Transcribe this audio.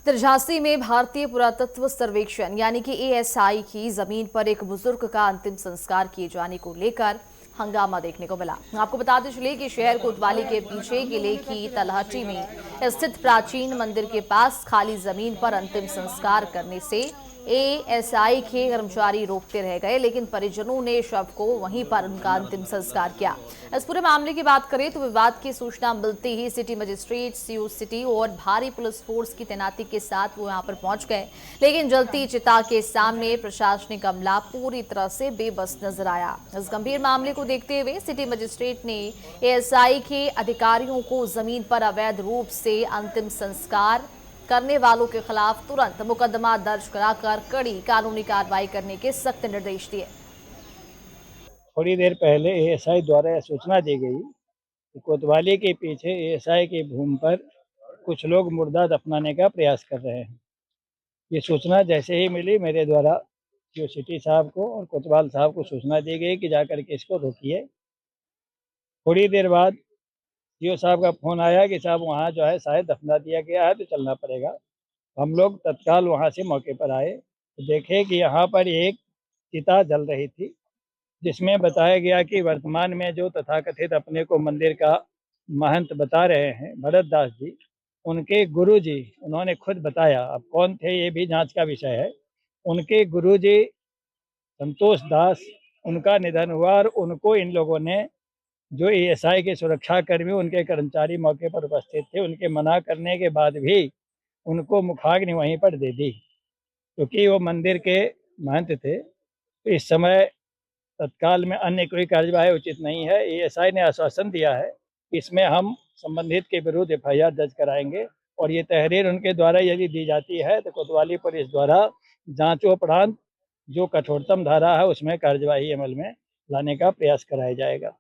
इधर झांसी में भारतीय पुरातत्व सर्वेक्षण यानी कि एएसआई की जमीन पर एक बुजुर्ग का अंतिम संस्कार किए जाने को लेकर हंगामा देखने को मिला। आपको बताते चले कि शहर कोतवाली के पीछे किले की तलहटी में स्थित प्राचीन मंदिर के पास खाली जमीन पर अंतिम संस्कार करने से एएसआई के कर्मचारी रोकते रह गए, लेकिन परिजनों ने शव को वहीं पर उनका अंतिम संस्कार किया। इस पूरे मामले की बात करें तो विवाद की सूचना मिलते ही सिटी मजिस्ट्रेट सीयू सिटी और भारी पुलिस फोर्स की तैनाती के साथ वो यहां पर पहुंच गए, लेकिन जलती चिता के सामने प्रशासनिक अमला पूरी तरह से बेबस नजर आया। इस गंभीर मामले को देखते हुए सिटी मजिस्ट्रेट ने एएसआई के अधिकारियों को जमीन पर अवैध रूप से अंतिम संस्कार करने वालों के खिलाफ तुरंत मुकदमा दर्ज कराकर कड़ी कानूनी कार्रवाई करने के सख्त निर्देश दिए। थोड़ी देर पहले एएसआई द्वारा यह सूचना दी गई कि कोतवाली के पीछे एएसआई की भूमि पर कुछ लोग मुर्दा दफनाने का प्रयास कर रहे हैं। ये सूचना जैसे ही मिली मेरे द्वारा जो सिटी साहब को और कोतवाल साहब को सूचना दी गई कि जाकर के इसको रोकिए। थोड़ी देर बाद सीओ साहब का फ़ोन आया कि साहब वहाँ जो है शायद दफना दिया गया है तो चलना पड़ेगा। हम लोग तत्काल वहाँ से मौके पर आए तो देखे कि यहाँ पर एक चिता जल रही थी, जिसमें बताया गया कि वर्तमान में जो तथाकथित अपने को मंदिर का महंत बता रहे हैं भरत दास जी, उनके गुरुजी उन्होंने खुद बताया। अब कौन थे ये भी जांच का विषय है। उनके गुरुजी संतोष दास, उनका निधन हुआ और उनको इन लोगों ने जो एएसआई के सुरक्षा कर्मी उनके कर्मचारी मौके पर उपस्थित थे, उनके मना करने के बाद भी उनको मुखाग्नि वहीं पर दे दी, क्योंकि वो मंदिर के महंत थे। तो इस समय तत्काल में अन्य कोई कार्यवाही उचित नहीं है। एएसआई ने आश्वासन दिया है कि इसमें हम संबंधित के विरुद्ध एफआईआर दर्ज कराएंगे और ये तहरीर उनके द्वारा यदि दी जाती है तो कोतवाली पुलिस द्वारा जांचोपरांत जो कठोरतम धारा है उसमें कार्यवाही अमल में लाने का प्रयास कराया जाएगा।